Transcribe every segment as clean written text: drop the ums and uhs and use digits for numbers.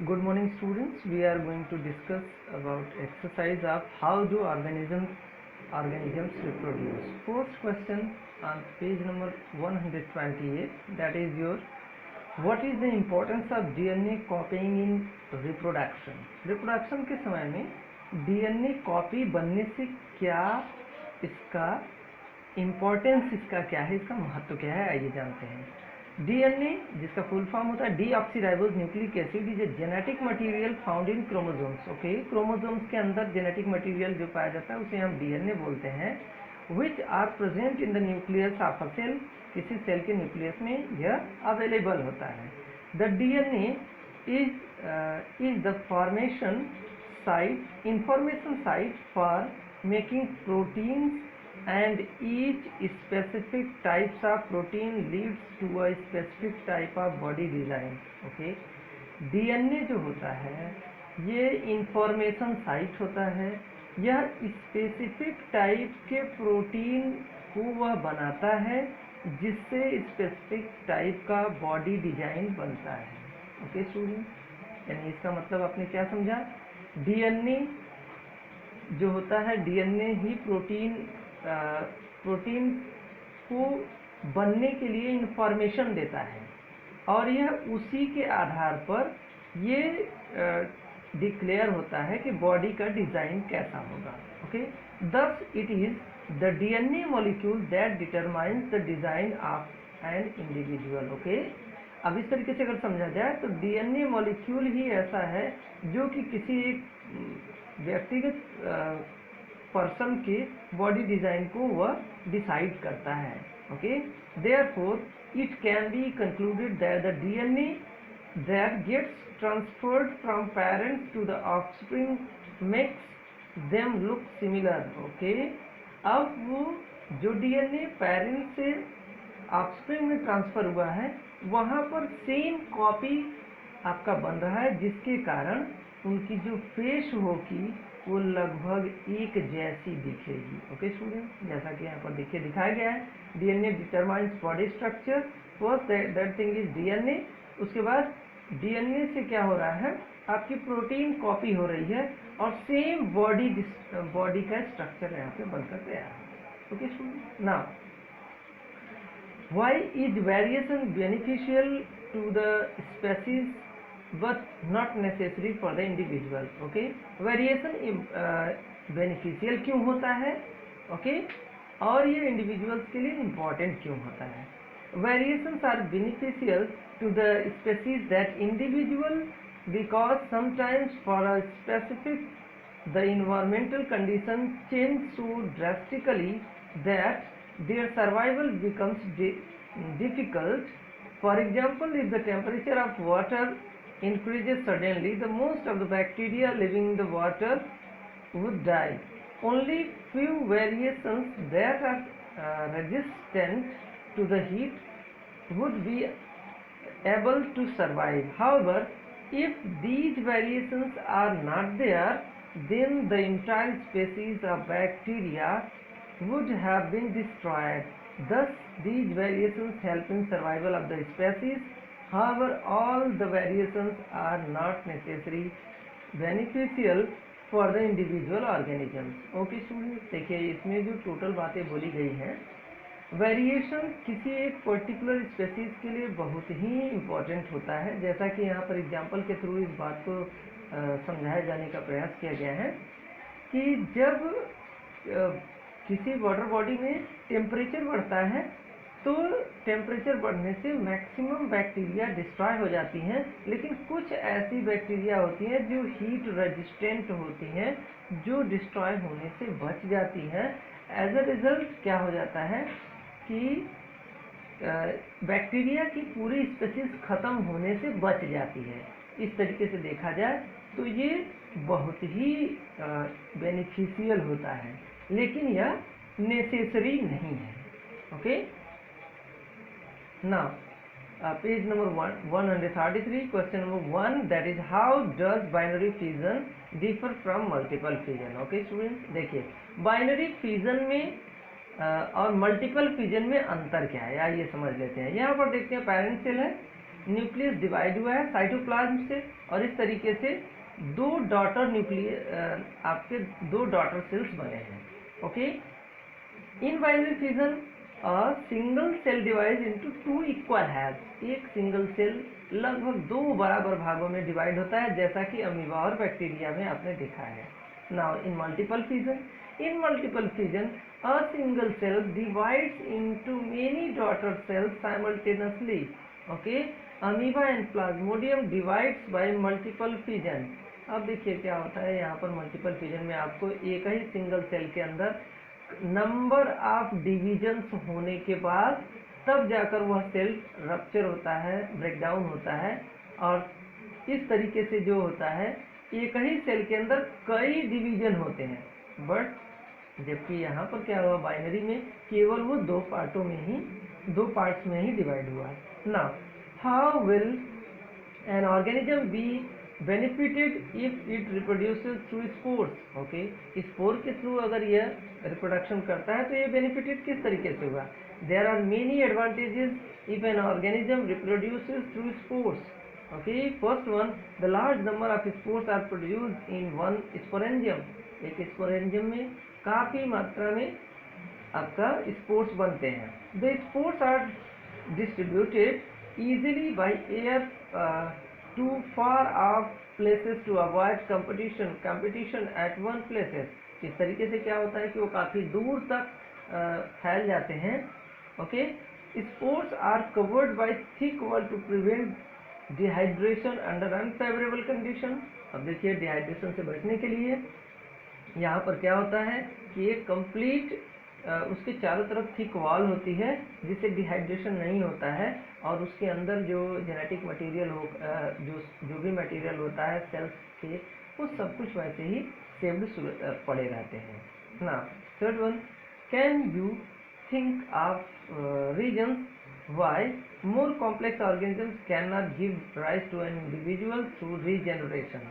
Good morning students. We are going to discuss about exercise of how do organisms reproduce. First question on page number 128, that is your what is the importance of DNA copying in reproduction. Reproduction के समय में DNA copy बनने से क्या इसका importance इसका क्या है, इसका महत्व क्या है, आइए जानते हैं। डीएनए जिसका फुल फॉर्म होता है deoxyribose nucleic acid is a genetic material found in chromosomes. Okay, chromosomes के अंदर जेनेटिक मटेरियल जो पाया जाता है उसे हम डीएनए बोलते हैं। Which are present in the nucleus of a cell, किसी सेल के न्यूक्लियस में यह अवेलेबल होता है। The DNA is the formation site, information site for making proteins and each specific types of protein leads to a specific type of body design. Okay, DNA जो होता है ये इंफॉर्मेशन साइट होता है, यह स्पेसिफिक टाइप के protein को वह बनाता है जिससे स्पेसिफिक टाइप का बॉडी डिजाइन बनता है। ओके स्टूडेंट, यानी इसका मतलब आपने क्या समझा, डीएनए जो होता है डीएनए ही प्रोटीन को बनने के लिए इंफॉर्मेशन देता है और यह उसी के आधार पर ये डिक्लेयर होता है कि बॉडी का डिज़ाइन कैसा होगा। Okay, thus it is the DNA molecule that determines the design of an individual. Okay, अब इस तरीके से अगर समझा जाए तो डीएनए मॉलिक्यूल ही ऐसा है जो कि किसी एक व्यक्तिगत पर्सन के बॉडी डिजाइन को वह डिसाइड करता है। Okay, therefore it can be concluded that the DNA that gets transferred from parents to the offspring makes them look similar. Okay, अब वो जो डीएनए पेरेंट से ऑफस्प्रिंग में ट्रांसफर हुआ है वहाँ पर सेम कॉपी आपका बन रहा है, जिसके कारण उनकी जो फेस होगी वो लगभग एक जैसी दिखेगी। ओके स्टूडेंट, जैसा कि यहाँ पर देखिए दिखाया गया है, DNA determines body structure. First that thing is DNA. उसके बाद डीएनए से क्या हो रहा है, आपकी प्रोटीन कॉपी हो रही है और सेम बॉडी का स्ट्रक्चर यहाँ पे बनकर तैयार है। Okay student, now why is variation beneficial to the species but not necessary for the individual. Okay, variation beneficial क्यों होता है, okay, और ये individuals के लिए important क्यों होता है। Variations are beneficial to the species that individual because sometimes for a specific the environmental conditions change so drastically that their survival becomes difficult. For example, if the temperature of water increases suddenly, the most of the bacteria living in the water would die. Only few variations that are resistant to the heat would be able to survive. However, if these variations are not there, then the entire species of bacteria would have been destroyed. Thus, these variations help in survival of the species. However, all the variations are not necessarily beneficial for the individual organisms. Okay students, देखिए इसमें जो total बातें बोली गई हैं, variation किसी एक particular species के लिए बहुत ही इम्पोर्टेंट होता है। जैसा कि यहाँ पर एग्जाम्पल के थ्रू इस बात को समझाए जाने का प्रयास किया गया है कि जब किसी वाटर बॉडी में टेम्परेचर बढ़ता है तो टेम्परेचर बढ़ने से मैक्सिमम बैक्टीरिया डिस्ट्रॉय हो जाती हैं, लेकिन कुछ ऐसी बैक्टीरिया होती हैं जो हीट रेजिस्टेंट होती हैं, जो डिस्ट्रॉय होने से बच जाती हैं। एज अ रिजल्ट क्या हो जाता है कि बैक्टीरिया की पूरी स्पीशीज खत्म होने से बच जाती है। इस तरीके से देखा जाए तो ये बहुत ही बेनिफिशियल होता है, लेकिन यह नेसेसरी नहीं है। Okay, now page number 133, question number 1, that is how does binary fission differ from multiple fission. okay students, देखिए बाइनरी फिजन में और मल्टीपल फिजन में अंतर क्या है, आइए समझ लेते हैं। यहाँ पर देखते हैं पेरेंट सेल है, न्यूक्लियस डिवाइड हुआ है साइटोप्लाज्म से, और इस तरीके से दो डॉटर आपके दो डॉटर सेल्स बने हैं। Okay, in binary fission single cell divide into two equal halves, एक सिंगल सेल लगभग दो बराबर भागों में डिवाइड होता है, जैसा कि अमीबा और बैक्टीरिया में आपने देखा है। Now in multiple fission a single cell divides into many daughter cells simultaneously. Okay, amoeba and plasmodium divides by multiple fission. अब देखिए क्या होता है यहाँ पर मल्टीपल फिजन में आपको एक ही सिंगल सेल के अंदर नंबर ऑफ डिविजन्स होने के बाद तब जाकर वह सेल रप्चर होता है, ब्रेकडाउन होता है, और इस तरीके से जो होता है एक ही सेल के अंदर कई डिवीजन होते हैं, बट जबकि यहाँ पर क्या हुआ बाइनरी में केवल वो दो पार्ट्स में ही डिवाइड हुआ है। Now how will an organism be benefited if it reproduces through spores? Okay, spore के थ्रू अगर यह रिप्रोडक्शन करता है तो ये बेनिफिटेड किस तरीके से हुआ? There are many advantages if an organism reproduces through spores. Okay, first one, the large number of spores are produced in one sporangium. एक स्पोरेंजियम में काफ़ी मात्रा में आपका स्पोर्स बनते हैं। The spores are distributed easily by air to far off places to avoid competition at one places. इस तरीके से क्या होता है कि वो काफ़ी दूर तक फैल जाते हैं। Okay, spores are covered by thick wall to prevent dehydration under unfavourable condition. अब देखिए डिहाइड्रेशन से बचने के लिए यहाँ पर क्या होता है कि एक कंप्लीट उसके चारों तरफ थिक वॉल होती है जिससे डिहाइड्रेशन नहीं होता है, और उसके अंदर जो जेनेटिक मटेरियल हो जो भी मटेरियल होता है सेल्स के, वो सब कुछ वैसे ही सेव्ड पड़े रहते हैं ना। Third one, can you think of reasons why more complex organisms can not give rise to an individual through regeneration?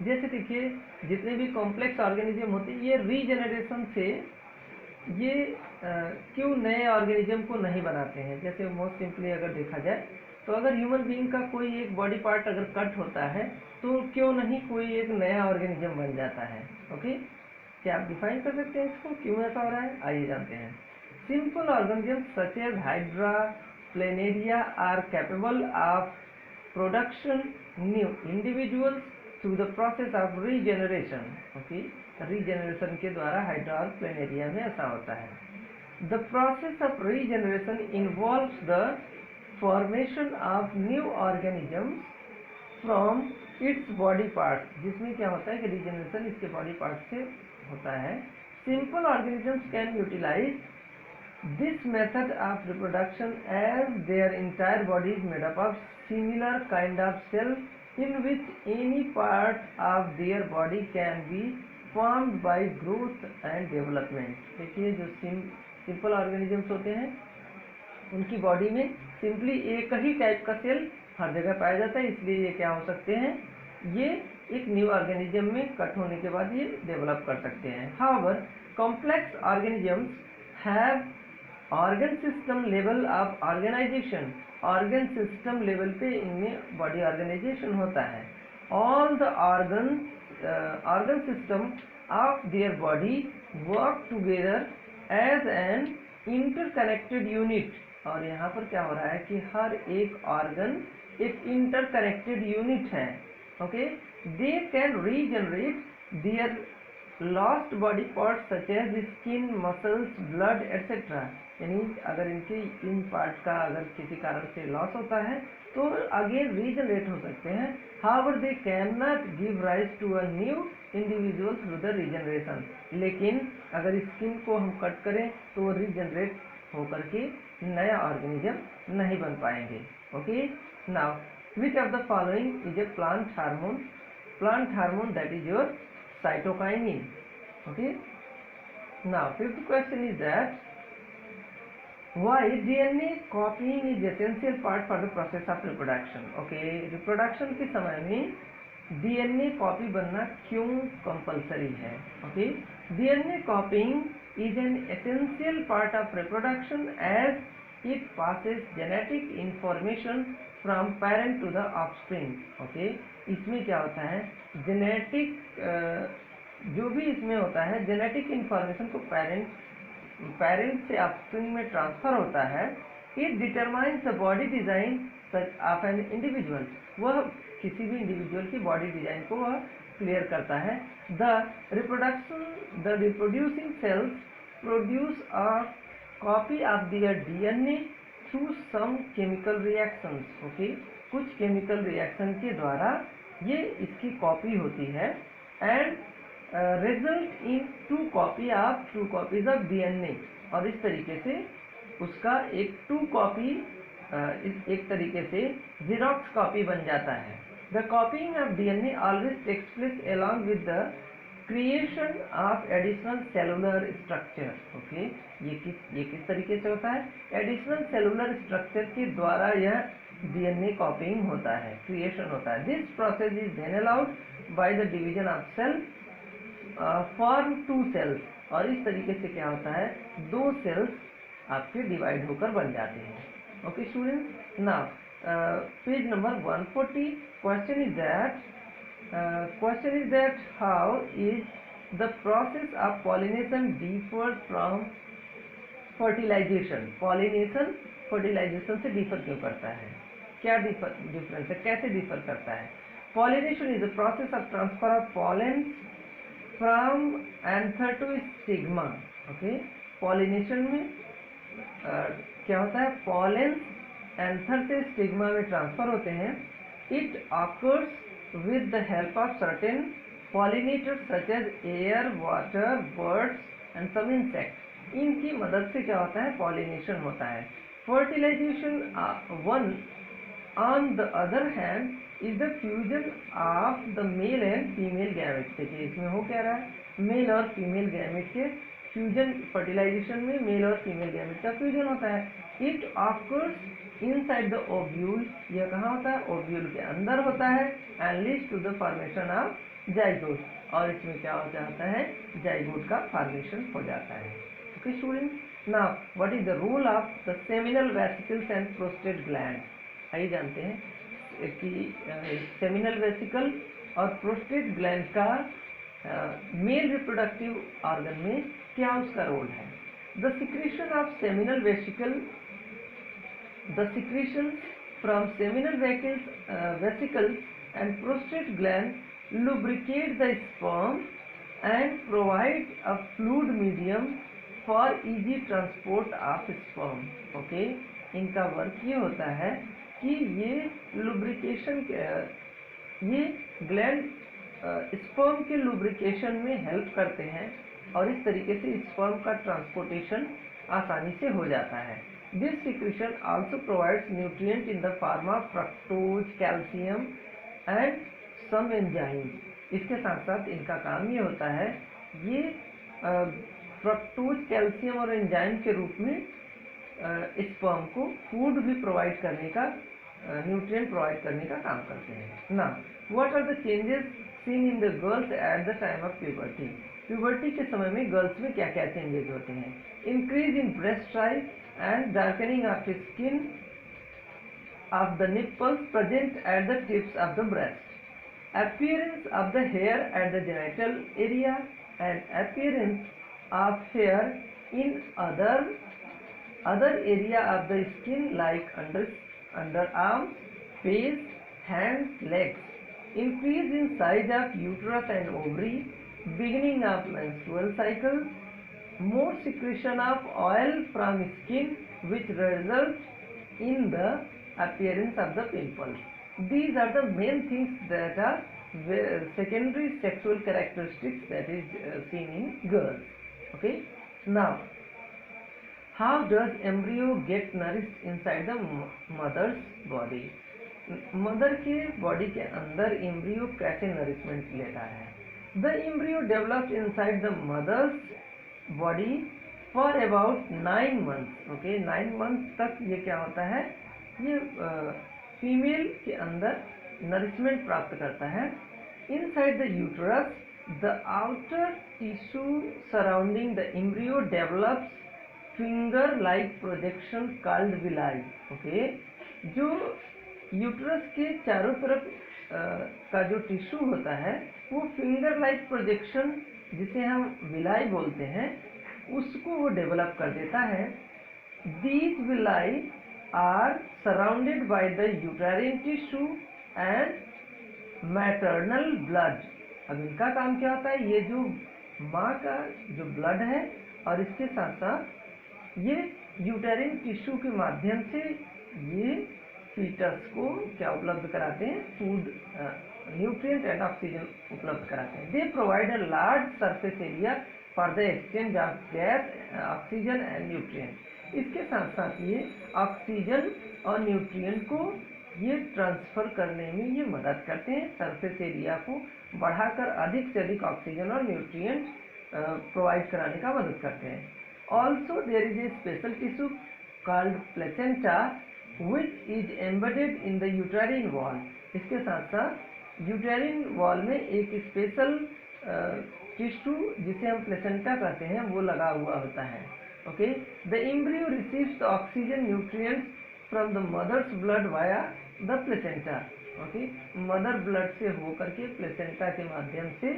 जैसे देखिए जितने भी कॉम्प्लेक्स ऑर्गेनिज्म होते हैं ये रीजेनरेशन से ये क्यों नए ऑर्गेनिज्म को नहीं बनाते हैं? जैसे मोस्ट सिंपली अगर देखा जाए तो अगर ह्यूमन बीइंग का कोई एक बॉडी पार्ट अगर कट होता है तो क्यों नहीं कोई एक नया ऑर्गेनिज्म बन जाता है? ओके, क्या आप डिफाइन कर सकते हैं इसको क्यों ऐसा हो रहा है? आइए जानते हैं। Simple organism such as hydra, planaria are capable of production new individuals through the process of regeneration. Okay, regeneration के द्वारा हाइड्रा और प्लेनेरिया में ऐसा होता है। The process of regeneration involves the formation of new organisms from its body parts, जिसमें क्या होता है कि रीजेनरेशन इसके बॉडी पार्ट से होता है। Simple organisms can utilise this method of reproduction as their entire body is made up of similar kind of cell in which any part of their body can be formed by growth and development। देखिए जो simple organisms होते हैं उनकी body में simply एक ही type का cell हर जगह पाया जाता है, इसलिए ये क्या हो सकते हैं, ये एक न्यू ऑर्गेनिज्म में कट होने के बाद ये डेवलप कर सकते हैं। However complex organisms have organ system level of organisation, organ system level पे इनमें बॉडी ऑर्गेनाइजेशन होता है। All the organ system of their body work together as an interconnected unit. और यहाँ पर क्या हो रहा है कि हर एक ऑर्गन एक इंटरकनेक्टेड यूनिट है। Okay, they can regenerate their lost body parts such as skin, muscles, blood etcetera. यानी अगर इनके इन पार्ट का अगर किसी कारण से लॉस होता है तो अगेन रीजनरेट हो सकते हैं। However they can not give rise to a new individual through the regeneration. लेकिन अगर स्किन को हम कट करें तो वो रीजनरेट होकर के नया ऑर्गेनिज्म नहीं बन पाएंगे। Okay, now which of the following is a plant hormone that is your cytokinin? Okay, now fifth question is that why DNA copying is essential part for the process of reproduction? Okay, reproduction के समय में DNA copy बनना क्यों compulsory है? Okay, DNA copying is an essential part of reproduction as it passes genetic information from parent to the offspring. Okay, इसमें क्या होता है, जेनेटिक जो भी इसमें होता है, जेनेटिक इंफॉर्मेशन को पेरेंट से ऑफस्प्रिंग में ट्रांसफर होता है. It determines the body design of an individual. वह किसी भी इंडिविजुअल की बॉडी डिजाइन को वह क्लियर करता है. The reproducing cells produce a copy of their DNA through some chemical reactions. Okay, कुछ केमिकल रिएक्शन के द्वारा ये इसकी कॉपी होती है. And result in two copies of DNA. और इस तरीके से उसका एक एक तरीके से जीरोक्स कॉपी बन जाता है. The copying of DNA always takes place along with the creation of additional cellular structure. Okay, ये किस तरीके से होता है, एडिशनल सेलुलर स्ट्रक्चर के द्वारा यह डीएनए कॉपीइंग होता है, क्रिएशन होता है. This process is then allowed by the division of cell form 2 cells. और इस तरीके से क्या होता है, 2 सेल्स आपके डिवाइड होकर बन जाते हैं. Okay students, now page number 140. Question is that how is the process of pollination differ from fertilisation. Pollination fertilisation से डिफर क्यों करता है, क्या डिफरेंस है, कैसे डिफर करता है. Pollination is the process of transfer of pollen from anther to stigma. Okay, pollination में क्या होता है, पॉलेन एंथर से स्टिग्मा में ट्रांसफर होते हैं. It occurs with the help of certain pollinators such as air, water, birds and some insect. इनकी मदद से क्या होता है, पॉलिनेशन होता है. Fertilisation one on the other hand is the fusion of the male and female gamete. देखिए इसमें हो क्या रहा है, मेल और फीमेल गैमेट के फ्यूजन. फर्टिलाइजेशन में मेल और फीमेल गैमेट का फ्यूजन होता है. It occurs inside the ovule. यह कहाँ होता है, ओव्यूल के अंदर होता है. And leads to the formation of zygote. और इसमें क्या हो जाता है, जाइगोट का फॉर्मेशन हो जाता है. Okay student, now what is the role of the seminal vesicles and prostate gland. आइए जानते हैं कि सेमिनल वेसिकल और प्रोस्टेट ग्लैंड का मेल रिप्रोडक्टिव ऑर्गन में क्या उसका रोल है. The secretion of seminal vesicle, the secretion from seminal vesicles and prostate gland lubricate the sperm and provide a fluid medium for easy transport of sperm. Okay, इनका work ये होता है कि ये लुब्रिकेशन, ये ग्लैंड स्पर्म के lubrication में help करते हैं. और इस तरीके से स्पर्म का ट्रांसपोर्टेशन आसानी से हो जाता है. This secretion also provides nutrient in the form of fructose, calcium and some enzyme. इसके साथ साथ इनका काम ये होता है, ये फ्रक्टोज, कैल्शियम और एंजाइम के रूप में स्पर्म को फूड भी प्रोवाइड करने का, न्यूट्रिएंट प्रोवाइड करने का काम करते हैं. ना what are the changes seen in the girls at the time of puberty. Puberty के समय में गर्ल्स में क्या क्या चेंजेस होते हैं. Increase in breast size and darkening of skin of the nipples present at the tips of the breast. appearance of the hair at the genital area and appearance of hair in other area of the skin like underarms, face, hands, legs. Increase in size of uterus and ovary, beginning of menstrual cycle, more secretion of oil from skin which results in the appearance of the pimples. These are the main things that are secondary sexual characteristics that is seen in girls. Okay, now how does embryo get nourished inside the mother's body. Mother के body के अंदर embryo कैसे nourishment लेता है. The embryo developed inside the mother's body for about 9 months. Okay, 9 months तक ये क्या होता है, ये फीमेल के अंदर नरिशमेंट प्राप्त करता है. Inside the uterus the outer tissue surrounding the embryo develops finger like projection called villi. Okay, जो यूट्रस के चारों तरफ का जो टिश्यू होता है वो फिंगर लाइक प्रोजेक्शन, जिसे हम विलाई बोलते हैं, उसको वो डेवलप कर देता है। These villi are surrounded by the uterine tissue and maternal blood. अब इनका काम क्या होता है, ये जो माँ का जो ब्लड है और इसके साथ साथ ये यूटेरिन टिश्यू के माध्यम से ये फीटस को क्या उपलब्ध कराते हैं, फूड, न्यूट्रिएंट एंड ऑक्सीजन उपलब्ध कराते हैं। They provide a large surface area for the exchange of gas, oxygen and nutrient. इसके साथ साथ ये ऑक्सीजन और न्यूट्रिएंट को ये ट्रांसफर करने में ये मदद करते हैं, सरफेस एरिया को बढ़ाकर अधिक से अधिक ऑक्सीजन और न्यूट्रिएंट प्रोवाइड कराने का मदद करते हैं। Also there is a special tissue called placenta which is embedded in the uterine wall. इसके साथ साथ यूटेरिन वॉल में एक स्पेशल टिश्यू जिसे हम प्लेसेंटा कहते हैं वो लगा हुआ होता है। Okay, the embryo receives the oxygen nutrients from the mother's blood via the placenta. Okay, mother blood से होकर के प्लेसेंटा के माध्यम से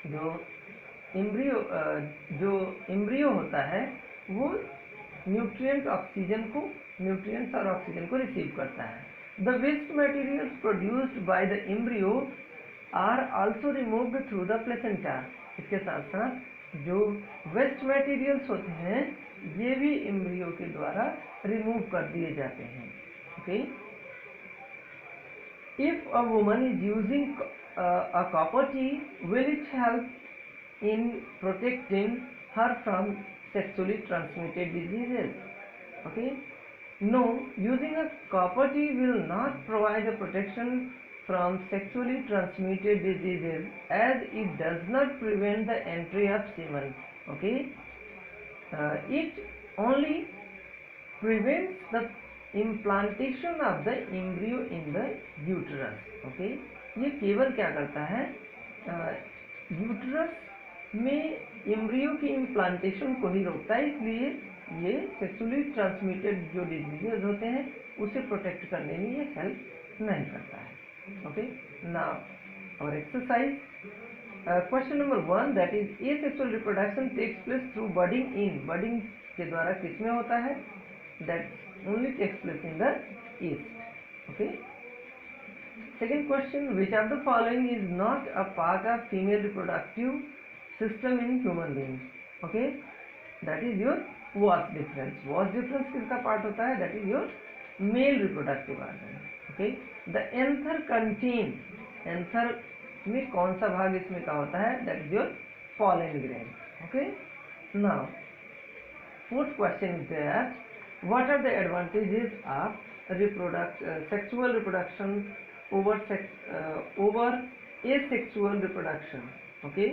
जो एम्ब्रियो होता है वो न्यूट्रिएंट्स और ऑक्सीजन को रिसीव करता है। The waste materials produced by the embryo are also removed through the placenta. इसके साथ साथ जो वेस्ट मटेरियल्स होते हैं ये भी एम्ब्रियो के द्वारा रिमूव कर दिए जाते हैं। Okay, if a woman is using a copper tea, will it help in protecting her from sexually transmitted diseases? Okay, no, using a copper tea will not provide a protection from sexually transmitted diseases as it does not prevent the entry of semen. Okay, it only prevents the implantation of the embryo in the uterus. Okay, ये केवल क्या करता है, uterus में embryo की implantation को ही रोकता है, इसलिए ये सेक्सुअली ट्रांसमिटेड जो डिजीजेज होते हैं उसे प्रोटेक्ट करने में ये हेल्प नहीं करता है। Okay, now our exercise question number 1 that is asexual reproduction takes place through budding in. Budding के द्वारा किसमें होता है, that only takes place in the east. Okay, second question, which of the following is not a part of female reproductive system in human beings? Okay, that is your was difference. Was difference किसका part होता है, that is your male reproductive organ. Okay, the anther contain, anther में कौन सा भाग इसमें का होता है, that is your pollen grain. Okay, now fourth question is that what are the advantages of sexual reproduction over asexual reproduction? Okay,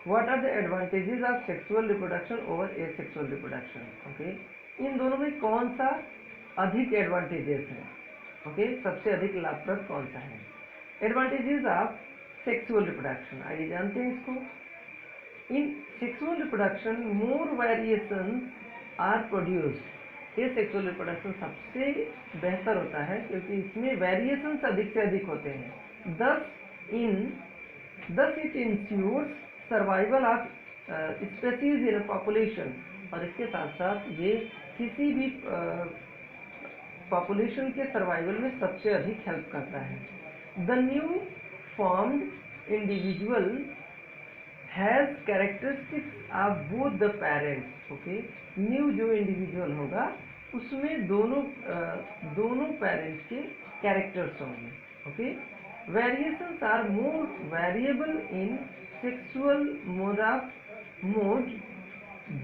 what are the advantages of sexual reproduction over asexual reproduction? Okay, इन दोनों में कौन सा अधिक advantages है? Okay, सबसे अधिक लाभप्रद कौन सा है? एडवांटेजेस ऑफ सेक्सुअल रिप्रोडक्शन, आइए जानते हैं इसको। In sexual reproduction more variations are produced. ये सेक्सुअल रिप्रोडक्शन सबसे बेहतर होता है क्योंकि इसमें वेरिएशंस अधिक से अधिक होते हैं। thus it ensures survival of species in population, और इसके साथ साथ ये किसी भी पॉपुलेशन के सर्वाइवल में सबसे अधिक हेल्प करता है। The new formed individual has characteristics of both the parents. Okay, new जो इंडिविजुअल होगा उसमें दोनों पेरेंट्स के कैरेक्टर्स होंगे। Okay, variations are more variable in sexual mode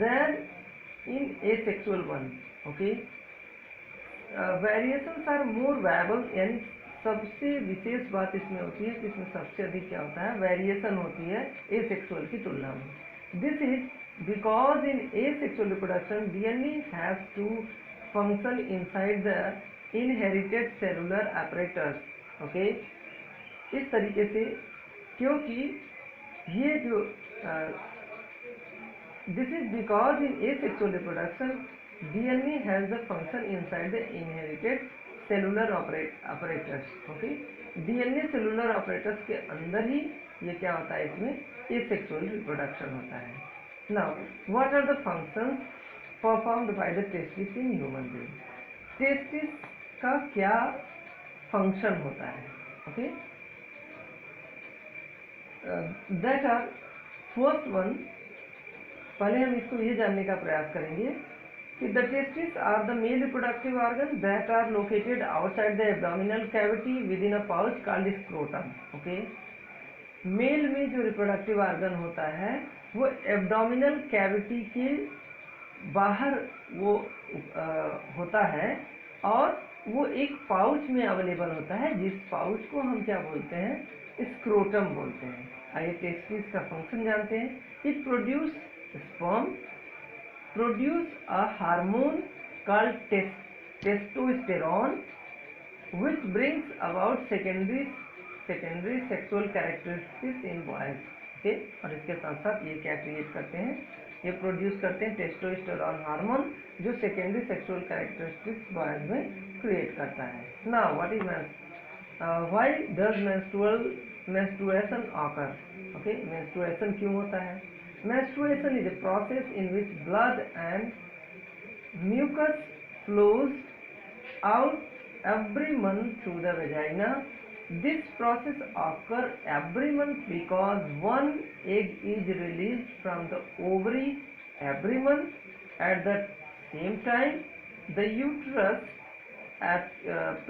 than in asexual one. Okay, variations are more variable, यानी सबसे विशेष बात इसमें होती है कि इसमें सबसे अधिक क्या होता है, वेरिएशन होती है एसेक्सुअल की तुलना में। This is because in asexual reproduction DNA has to function inside the inherited cellular apparatus. Okay, इस तरीके से, क्योंकि ये जो This is because in asexual reproduction, DNA has the function inside the inherited cellular apparatus. Okay, DNA cellular apparatus के अंदर ही ये क्या होता है, इसमें asexual reproduction होता है. Now, what are the functions performed by the testis in human being? Testis का क्या function होता है? Okay, that are first one. पहले हम इसको ये जानने का प्रयास करेंगे कि the testis are the male reproductive organ that are located outside the abdominal cavity within a pouch called scrotum. Okay, male में जो रिप्रोडक्टिव ऑर्गन होता है वो एब्डोमिनल कैविटी के बाहर वो होता है और वो एक पाउच में अवेलेबल होता है, जिस पाउच को हम क्या बोलते हैं, स्क्रोटम बोलते हैं. आइए टेस्टिस का फंक्शन जानते हैं. It produce sperm, produce a hormone called testosterone, which brings about secondary sexual characteristics in boys. Okay, और इसके साथ साथ ये क्या क्रिएट करते हैं, ये प्रोड्यूस करते हैं टेस्टोस्टेरोन हार्मोन, जो सेकेंडरी सेक्सुअल कैरेक्टरिस्टिक्स बॉयज में क्रिएट करता है. Now what is why does menstruation occur? Okay, menstruation क्यों होता है? Menstruation is a process in which blood and mucus flows out every month through the vagina. This process occurs every month because one egg is released from the ovary every month. At the same time, the uterus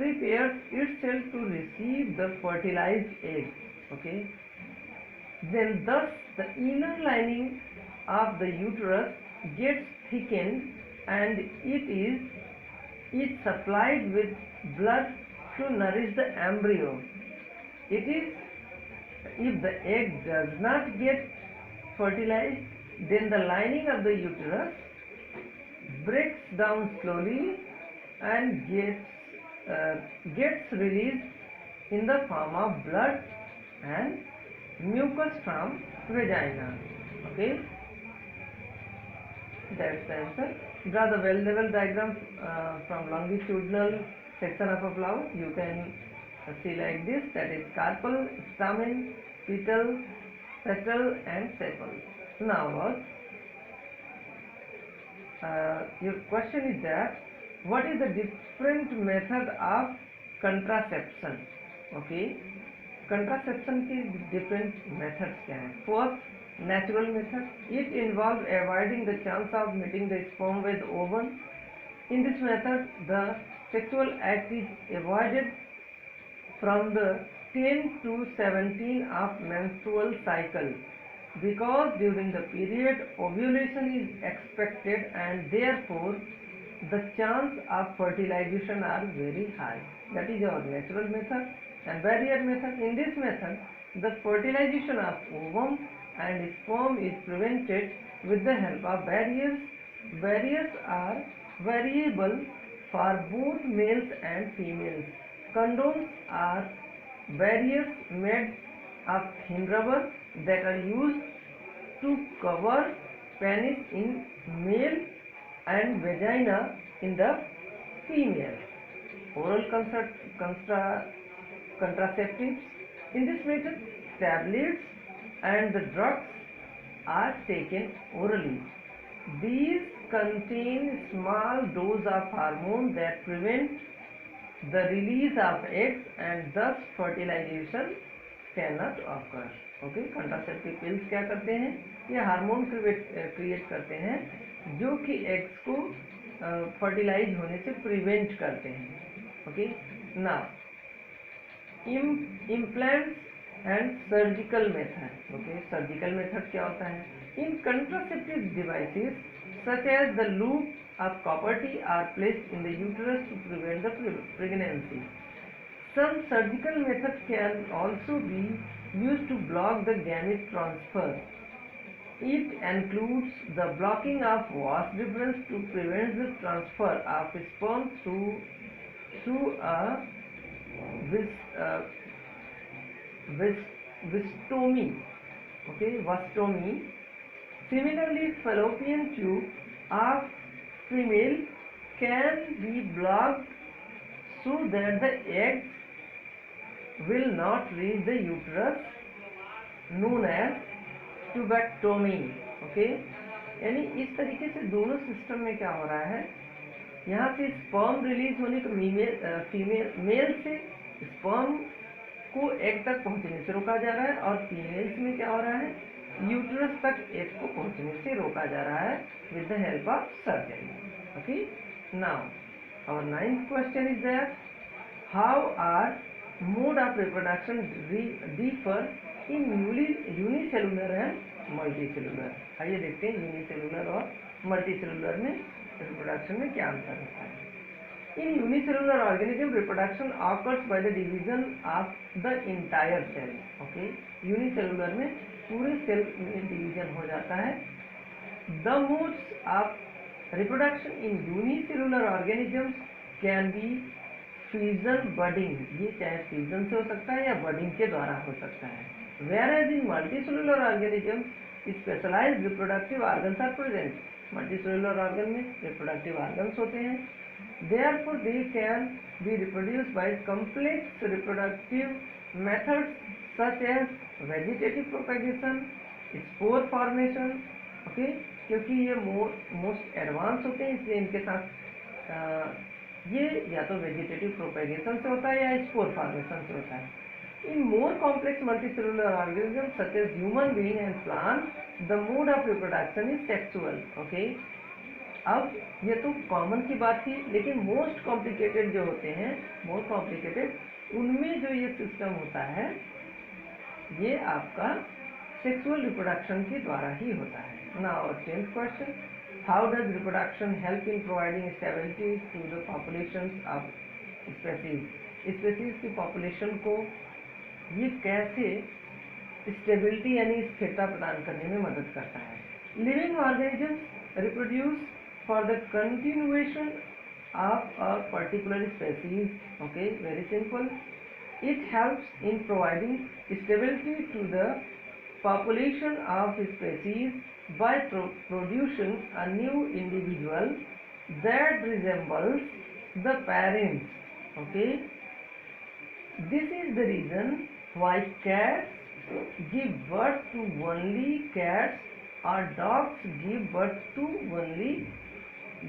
prepares itself to receive the fertilized egg. Okay. Then thus the inner lining of the uterus gets thickened and it is supplied with blood to nourish the embryo. It is, if the egg does not get fertilized, then the lining of the uterus breaks down slowly and gets released in the form of blood and mucus from vagina. Okay, that's the answer. Draw the well level diagram from longitudinal section of a flower. You can see like this, that is carpel, stamen, petal, petal and sepal. Now your question is that what is the different method of contraception? Okay, contraception की different methods क्या हैं? First, natural method. It involves avoiding the chance of meeting the sperm with ovum. In this method, the sexual act is avoided from the 10 to 17 of menstrual cycle because during the period ovulation is expected and therefore the chance of fertilization are very high. That is our natural method. And barrier method. In this method, the fertilization of ovum and sperm is prevented with the help of barriers. Barriers are variable for both males and females. Condoms are barriers made of thin rubber that are used to cover penis in male and vagina in the female. Oral contraceptives. In this method, tablets and the drugs are taken orally. These contain small dose of hormone that prevent the release of eggs and thus fertilization cannot occur. Okay, contraceptive pills क्या करते हैं? ये hormone create करते हैं जो कि eggs को fertilise होने से प्रिवेंट करते हैं. Okay, now implants and surgical method. Okay, surgical method क्या होता है? In contraceptive devices such as the loop of copper T are placed in the uterus to prevent the pregnancy. Some surgical methods can also be used to block the gamete transfer. It includes the blocking of vas deferens to prevent the transfer of sperm through a vastomy. Okay, vastomy. Similarly, fallopian tube of female can be blocked so that the eggs will not reach the uterus, known as tubectomy. Okay, यानी इस तरीके से दोनों system में क्या हो रहा है, यहाँ से स्पर्म रिलीज होने को मेल से स्पर्म को एग तक पहुंचने से रोका जा रहा है, और फीमेल्स में क्या हो रहा है, यूट्रस तक एग को पहुंचने से रोका जा रहा है with the help of surgery. Okay, now our 9th question is that how are mode of reproduction differ in unicellular and multicellular. आइए देखते हैं यूनिसेलुलर और मल्टीसेलुलर में रिप्रोडक्शन में क्या अंतर होता है। In unicellular organism, reproduction occurs by the division of the entire cell. Okay, unicellular में पूरे सेल में डिवीजन हो जाता है। The modes of reproduction in unicellular organisms can be fission, budding, ये चाहे fission से हो सकता है या budding के द्वारा हो सकता है। Whereas in multicellular organisms, specialized reproductive organs are present. Multicellular organ में reproductive organs होते हैं। Therefore, they can be reproduced by complex reproductive methods such as vegetative propagation, spore formation. Okay, क्योंकि ये मोस्ट एडवांस होते हैं, इसलिए इनके साथ ये या तो वेजिटेटिव प्रोपेगेशन से होता है या स्पोर फॉर्मेशन से होता है। In more complex multicellular organisms such as human being and plants, the mode of reproduction is sexual. Okay, अब ये तो कॉमन की बात थी, लेकिन मोस्ट कॉम्प्लिकेटेड जो होते हैं, मोस्ट कॉम्प्लिकेटेड, उनमें जो ये सिस्टम होता है ये आपका सेक्सुअल रिप्रोडक्शन के द्वारा ही होता है। Now 10th question, how does reproduction help in providing stability to the populations of species. Species की पॉपुलेशन को ये कैसे स्टेबिलिटी यानी स्थिरता प्रदान करने में मदद करता है। Living organisms reproduce for the continuation of a particular species. Okay, very simple. It helps in providing stability to the population of species by producing a new individual that resembles the parents. Okay, this is the reason why cats give birth to only cats or dogs give birth to only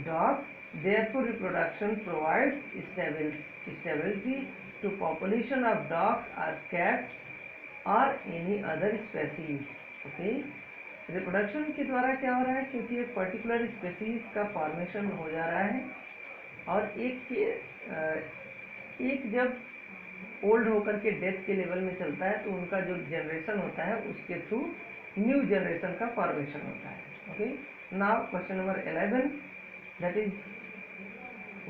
dogs. Therefore, reproduction provides stability to population of dogs or cats or any other species. Okay, reproduction के द्वारा क्या हो रहा है, क्योंकि एक particular species का formation हो जा रहा है, और एक जब ओल्ड होकर के डेथ के लेवल में चलता है तो उनका जो जनरेशन होता है उसके थ्रू न्यू जनरेशन का फॉर्मेशन होता है। Okay, now question number 11, that is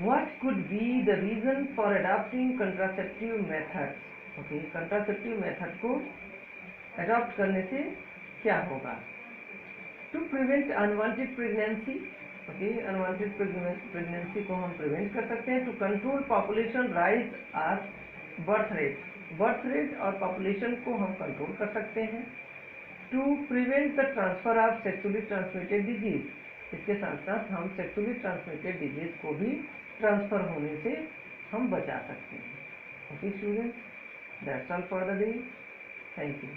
what could be the reason for adopting contraceptive methods. Okay, contraceptive method को adopt करने से क्या होगा। To prevent unwanted pregnancy. Okay, unwanted pregnancy को हम prevent कर सकते हैं। To control population rise or birth rate और population को हम कंट्रोल कर सकते हैं। To prevent the transfer of sexually transmitted disease. इसके साथ साथ हम सेक्सुअली ट्रांसमिटेड डिजीज को भी ट्रांसफर होने से हम बचा सकते हैं। Okay students, that's all for the day. Thank you.